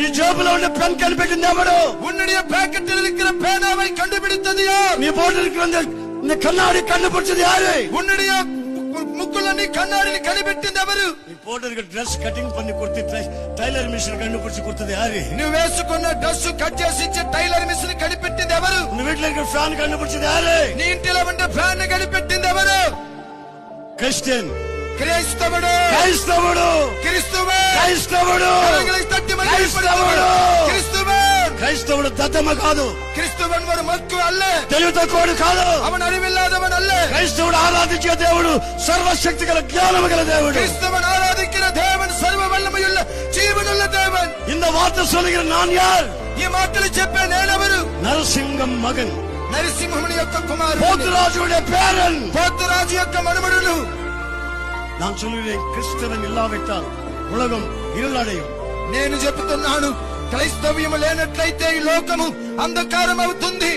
நீ ஜேபுல உள்ள பென் கண்டுபிடித்தது எவரு? உன்னுடைய பாக்கெட்டில் இருக்கிற பேனாவை கண்டுபிடித்தது யார்? நீ போட்டிருக்கிற இந்த கண்ணாடி கண்டுபிடிச்சது யாரு? உன்னுடைய முக்குள்ள நீ கண்ணாடியில் கண்டுபிடித்தது எவரு? நீ போட்டிருக்கிற ட்ரெஸ் கட்டிங் பண்ணி கொடுத்து டைலர் மிஷின் கண்டுபிடிச்சு கொடுத்தது யாரு? நீ వేసుకున్న డ్రెస్ కట్ చేసి ఇచ్చే టైలర్ మిషన్ కనిపెట్టింది ఎవరు? உன் வீட்டுல இருக்கிற ஃபேன் கண்டுபிடிச்சது யாரு? నీ ఇంటిలో ఉండే ఫ్యాన్ కనిపెట్టింది ఎవరు? கிறிஸ்டியன். క్రైస్తవుడు. క్రైస్తవుడు. క్రీస్తువే. క్రైస్తవుడు. క్రైస్తవుడు. క్రీస్తువే. క్రైస్తవుడు దద్దమ్మ కాదు. క్రీస్తువన్ వాడు మక్కు అల్ల. తెలివి తక్కువడు కాదు. అవన్ అరివిల్లాదవన్ అల్ల. క్రైస్తవుడు ఆరాధించే దేవుడు సర్వశక్తి గల జ్ఞానము గల దేవుడు. క్రీస్తువన్ ఆరాధించిన దేవుడు సర్వ వల్లమయుள்ள జీవనుள்ள దేవుడు. இந்த வார்த்தை சொல்லுகிற நான் யார்? ఈ మాటలు చెప్పే నేనెవరు? నరసింహం మగన్. నరసింహుని యొక్క కుమారుడు. పోతురాజుడే పేరన్. పోతురాజు యొక్క మనమడులు. நான் சொல்லுகிறேன், கிறிஸ்தவன் இல்லாவிட்டால் உலகம் இருளடையும். నేను చెప్తున్నాను, క్రైస్తవ్యము లేనట్లయితే ఈ లోకము అంధకారం అవుతుంది.